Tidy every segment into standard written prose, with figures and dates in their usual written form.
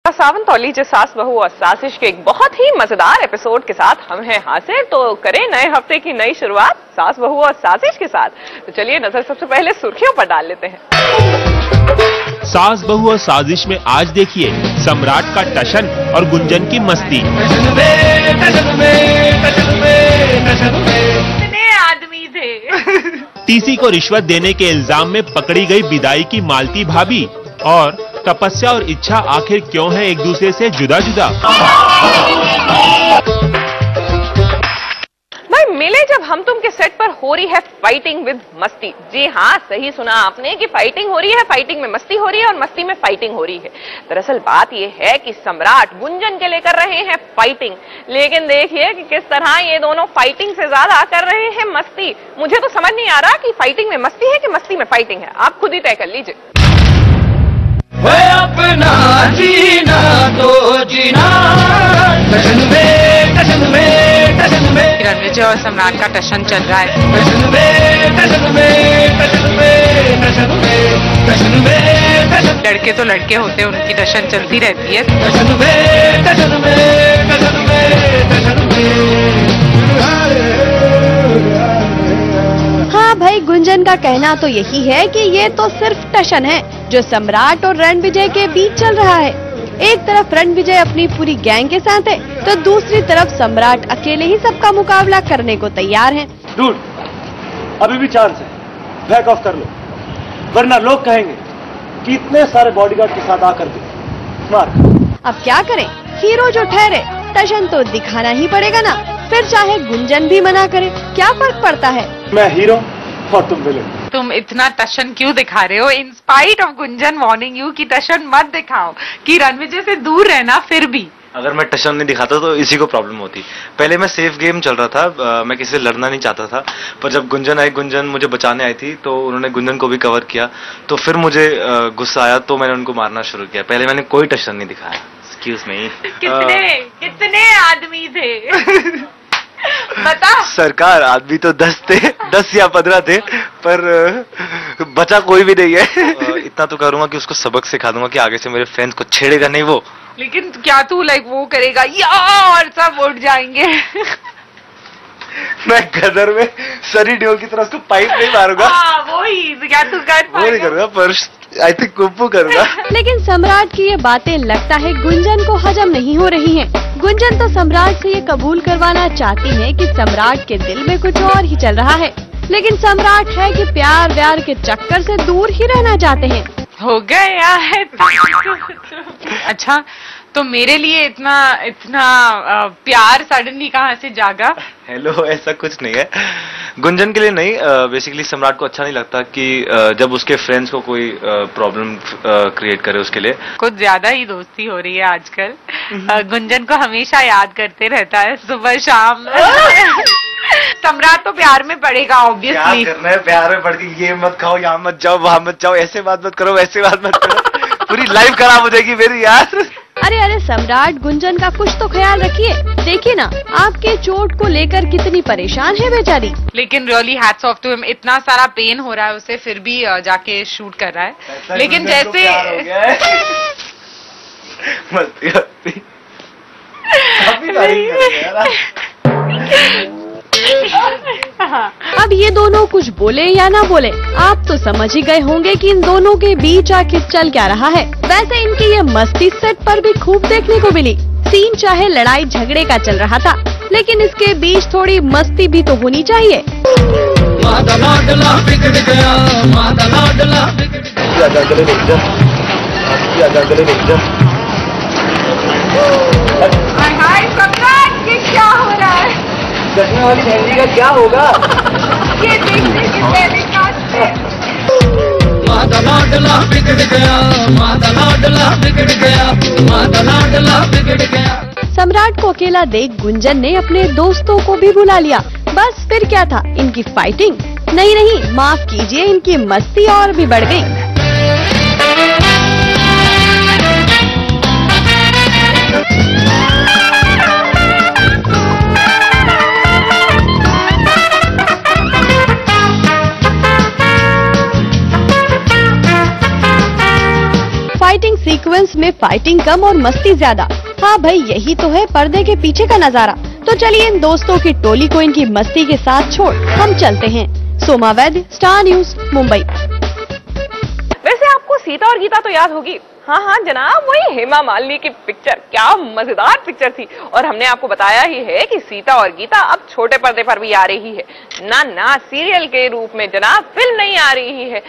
सावंत और लीजिए सास बहू और साजिश के एक बहुत ही मजेदार एपिसोड के साथ हम हैं हाजिर। तो करें नए हफ्ते की नई शुरुआत सास बहू और साजिश के साथ। तो चलिए नजर सबसे पहले सुर्खियों पर डाल लेते हैं। सास बहू और साजिश में आज देखिए सम्राट का टशन और गुंजन की मस्ती। कितने आदमी थे। टीसी को रिश्वत देने के इल्जाम में पकड़ी गई विदाई की मालती भाभी। और तपस्या और इच्छा आखिर क्यों है एक दूसरे से जुदा जुदा। भाई मिले जब हम तुम के सेट पर हो रही है फाइटिंग विद मस्ती। जी हाँ, सही सुना आपने कि फाइटिंग हो रही है, फाइटिंग में मस्ती हो रही है और मस्ती में फाइटिंग हो रही है। दरअसल बात यह है कि सम्राट गुंजन के लिए कर रहे हैं फाइटिंग, लेकिन देखिए कि किस तरह ये दोनों फाइटिंग से ज्यादा कर रहे हैं मस्ती। मुझे तो समझ नहीं आ रहा कि फाइटिंग में मस्ती है कि मस्ती में फाइटिंग है। आप खुद ही तय कर लीजिए। अपना जीना तो जीना टशन में टशन में टशन में। रणविजय और सम्राट का टशन चल रहा है। टशन में टशन में टशन में टशन में टशन में टशन। लड़के तो लड़के होते हैं, उनकी टशन चलती रहती है। टशन में टशन में टशन में टशन में। हाँ भाई, गुंजन का कहना तो यही है कि ये तो सिर्फ टशन है जो सम्राट और रणविजय के बीच चल रहा है। एक तरफ रणविजय अपनी पूरी गैंग के साथ है तो दूसरी तरफ सम्राट अकेले ही सबका मुकाबला करने को तैयार है। डूड, अभी भी चांस है, बैक ऑफ कर लो, वरना लोग कहेंगे कि इतने सारे बॉडीगार्ड के साथ आकर के मार। अब क्या करें, हीरो जो ठहरे टशन तो दिखाना ही पड़ेगा ना, फिर चाहे गुंजन भी मना करे क्या फर्क पड़ता है। मैं हीरो और तुम विलेन। तुम इतना टशन क्यों दिखा रहे हो? In spite of Gunjan warning you कि टशन मत दिखाओ, कि रणविजय से दूर रहना। फिर भी अगर मैं टशन नहीं दिखाता तो इसी को प्रॉब्लम होती। पहले मैं सेफ गेम चल रहा था, मैं किसी से लड़ना नहीं चाहता था, पर जब गुंजन मुझे बचाने आई थी तो उन्होंने गुंजन को भी कवर किया, तो फिर मुझे गुस्सा आया तो मैंने उनको मारना शुरू किया। पहले मैंने कोई टशन नहीं दिखाया। Excuse me. कितने आदमी थे? बता। सरकार, आदमी तो 10 थे, 10 या 15 थे, पर बचा कोई भी नहीं है। इतना तो करूंगा कि उसको सबक सिखा दूंगा कि आगे से मेरे फ्रेंड्स को छेड़ेगा नहीं वो। लेकिन क्या तू वो करेगा यार सब उठ जाएंगे? मैं गदर में सनी देओल की तरह उसको पाइप नहीं मारूंगा। वही क्या तू कर पाएगा? वो नहीं करूंगा, पर आई थिंक कुंफू करूंगा। लेकिन सम्राट की ये बातें लगता है गुंजन को हजम नहीं हो रही हैं। गुंजन तो सम्राट से ये कबूल करवाना चाहती है कि सम्राट के दिल में कुछ और ही चल रहा है, लेकिन सम्राट है कि प्यार व्यार के चक्कर से दूर ही रहना चाहते हैं। हो गया है। अच्छा, तो मेरे लिए इतना प्यार सडनली कहाँ से जागा? हेलो, ऐसा कुछ नहीं है। गुंजन के लिए नहीं, बेसिकली सम्राट को अच्छा नहीं लगता कि जब उसके फ्रेंड्स को कोई प्रॉब्लम क्रिएट करे उसके लिए। कुछ ज्यादा ही दोस्ती हो रही है आजकल। गुंजन को हमेशा याद करते रहता है सुबह शाम। सम्राट तो प्यार में पड़ेगा ऑब्वियसली। करना है प्यार में पड़ के, ये मत खाओ, यहाँ मत जाओ, वहां मत जाओ, ऐसे बात मत करो, वैसे बात मत करो। पूरी लाइफ खराब हो जाएगी मेरी यार। अरे सम्राट, गुंजन का कुछ तो ख्याल रखिए। देखिए ना, आपके चोट को लेकर कितनी परेशान है बेचारी। लेकिन really hats off to him, इतना सारा पेन हो रहा है उसे, फिर भी जाके शूट कर रहा है। लेकिन जैसे अब ये दोनों कुछ बोले या ना बोले, आप तो समझ ही गए होंगे कि इन दोनों के बीच आखिर चल क्या रहा है। वैसे इनकी ये मस्ती सेट पर भी खूब देखने को मिली। सीन चाहे लड़ाई झगड़े का चल रहा था, लेकिन इसके बीच थोड़ी मस्ती भी तो होनी चाहिए। क्या हो रहा है? जश्न वाली मेहंदी का क्या होगा? ये देखने की पहले माता लाडला बिगड़ गया, माता लाडला बिगड़ गया, माता लाडला बिगड़ गया। सम्राट को अकेला देख गुंजन ने अपने दोस्तों को भी बुला लिया। बस फिर क्या था, इनकी फाइटिंग नहीं, माफ कीजिए, इनकी मस्ती और भी बढ़ गई। फाइटिंग सीक्वेंस में फाइटिंग कम और मस्ती ज्यादा। हाँ भाई, यही तो है पर्दे के पीछे का नजारा। तो चलिए इन दोस्तों की टोली को इनकी मस्ती के साथ छोड़ हम चलते हैं। सोमा वैद्य, स्टार न्यूज, मुंबई। वैसे आपको सीता और गीता तो याद होगी। हाँ जनाब, वही हेमा मालिनी की पिक्चर, क्या मजेदार पिक्चर थी। और हमने आपको बताया ही है कि सीता और गीता अब छोटे पर्दे पर भी आ रही है। ना सीरियल के रूप में जनाब, फिल्म नहीं आ रही है।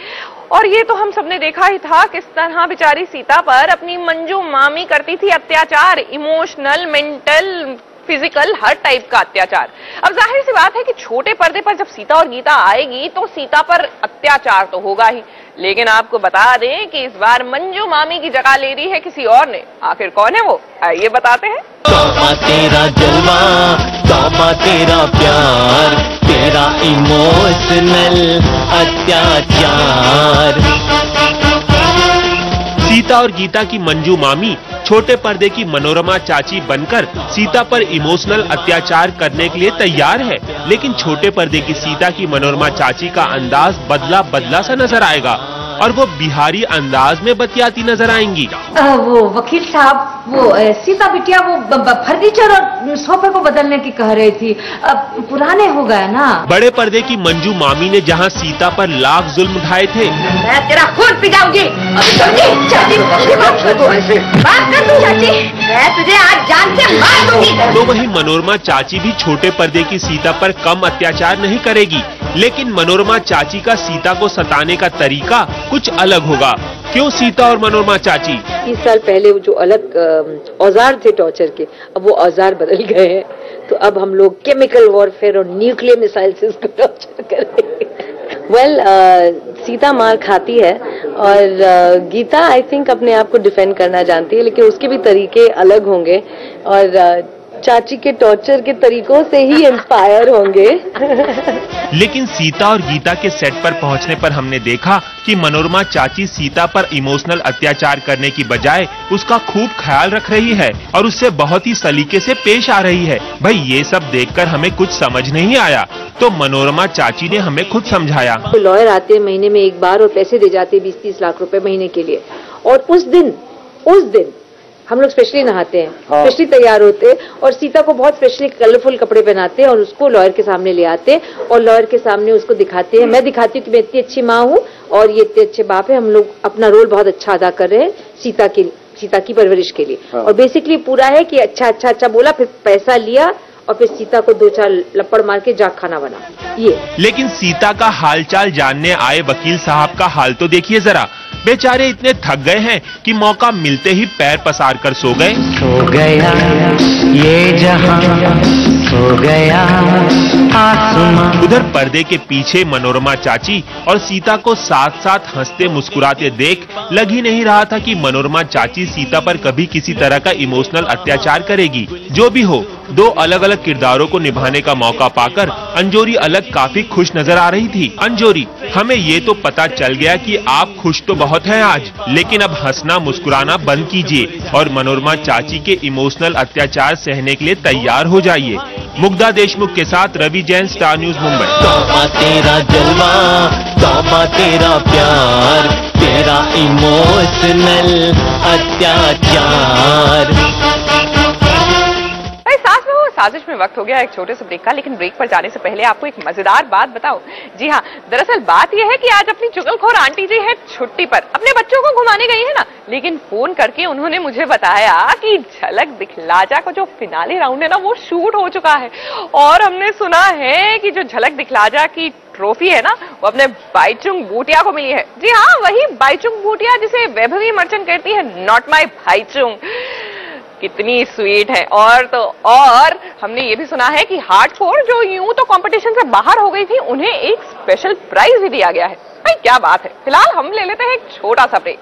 और ये तो हम सबने देखा ही था किस तरह बेचारी सीता पर अपनी मंजू मामी करती थी अत्याचार, इमोशनल, मेंटल, फिजिकल, हर टाइप का अत्याचार। अब जाहिर सी बात है कि छोटे पर्दे पर जब सीता और गीता आएगी तो सीता पर अत्याचार तो होगा ही। लेकिन आपको बता दें कि इस बार मंजू मामी की जगह ले रही है किसी और ने। आखिर कौन है वो, आइए बताते हैं। तौबा तेरा जलवा, तौबा तेरा प्यार, तेरा इमोशनल अत्याचार। सीता और गीता की मंजू मामी छोटे पर्दे की मनोरमा चाची बनकर सीता पर इमोशनल अत्याचार करने के लिए तैयार है। लेकिन छोटे पर्दे की सीता की मनोरमा चाची का अंदाज बदला सा नजर आएगा और वो बिहारी अंदाज में बतियाती नजर आएंगी। वो वकील साहब, वो सीता बिटिया वो फर्नीचर और सोफे को बदलने की कह रही थी, पुराने हो गए ना। बड़े पर्दे की मंजू मामी ने जहां सीता पर लाख जुल्म उठाए थे, मैं तेरा खून पी जाऊंगी। चाची, बात कर तू चाची, मैं तुझे आज जान से मार दूंगी। तो वही मनोरमा चाची भी छोटे पर्दे की सीता पर कम अत्याचार नहीं करेगी। लेकिन मनोरमा चाची का सीता को सताने का तरीका कुछ अलग होगा। क्यों सीता और मनोरमा चाची? 30 साल पहले वो जो अलग औजार थे टॉर्चर के, अब वो औजार बदल गए हैं। तो अब हम लोग केमिकल वॉरफेयर और न्यूक्लियर मिसाइल से इसको टॉर्चर करेंगे। सीता मार खाती है और गीता आई थिंक अपने आप को डिफेंड करना जानती है, लेकिन उसके भी तरीके अलग होंगे और चाची के टॉर्चर के तरीकों से ही इंस्पायर होंगे। लेकिन सीता और गीता के सेट पर पहुंचने पर हमने देखा कि मनोरमा चाची सीता पर इमोशनल अत्याचार करने की बजाय उसका खूब ख्याल रख रही है और उससे बहुत ही सलीके से पेश आ रही है। भाई ये सब देखकर हमें कुछ समझ नहीं आया, तो मनोरमा चाची ने हमें खुद समझाया। तो लॉयर आते हैं महीने में एक बार और पैसे दे जाते 20-30 लाख रुपए महीने के लिए, और उस दिन हम लोग स्पेशली नहाते हैं, स्पेशली तैयार होते हैं और सीता को बहुत स्पेशली कलरफुल कपड़े पहनाते हैं और उसको लॉयर के सामने ले आते हैं और लॉयर के सामने उसको दिखाते हैं। मैं दिखाती हूँ कि मैं इतनी अच्छी माँ हूँ और ये इतने अच्छे बाप है, हम लोग अपना रोल बहुत अच्छा अदा कर रहे हैं सीता की परवरिश के लिए। और बेसिकली पूरा है कि अच्छा बोला, फिर पैसा लिया और फिर सीता को 2-4 लपड़ मार के जाग खाना बना ये। लेकिन सीता का हालचाल जानने आए वकील साहब का हाल तो देखिए जरा। बेचारे इतने थक गए हैं कि मौका मिलते ही पैर पसार कर सो गए। सो गया ये जहां, सो गया आसमां। उधर पर्दे के पीछे मनोरमा चाची और सीता को साथ साथ हंसते मुस्कुराते देख लग ही नहीं रहा था कि मनोरमा चाची सीता पर कभी किसी तरह का इमोशनल अत्याचार करेगी। जो भी हो, 2 अलग अलग किरदारों को निभाने का मौका पाकर अंजोरी अलग काफी खुश नजर आ रही थी। अंजोरी, हमें ये तो पता चल गया कि आप खुश तो बहुत हैं आज, लेकिन अब हंसना मुस्कुराना बंद कीजिए और मनोरमा चाची के इमोशनल अत्याचार सहने के लिए तैयार हो जाइए। मुग्धा देशमुख के साथ रवि जैन, स्टार न्यूज, मुंबई। तौबा तेरा जलवा, तौबा तेरा प्यार, तेरा इमोशनल अत्याचार। साजिश में वक्त हो गया एक छोटे से ब्रेक का, लेकिन ब्रेक पर जाने से पहले आपको एक मजेदार बात बताओ। जी हाँ, दरअसल बात यह है कि आज अपनी चुगलखोर आंटी जी है छुट्टी पर, अपने बच्चों को घुमाने गई है ना, लेकिन फोन करके उन्होंने मुझे बताया कि झलक दिखला जा का जो फिनाले राउंड है ना, वो शूट हो चुका है। और हमने सुना है कि जो झलक दिखला जा की ट्रॉफी है ना, वो अपने बाईचुंग बूटिया को मिली है। जी हाँ, वही बाईचुंग बूटिया जिसे वैभवी मर्चेंट कहती है, नॉट माई भाईचुंग। कितनी स्वीट है। और हमने ये भी सुना है कि हार्डकोर जो यूं तो कंपटीशन से बाहर हो गई थी, उन्हें एक स्पेशल प्राइज भी दिया गया है। भाई क्या बात है। फिलहाल हम ले लेते हैं एक छोटा सा ब्रेक।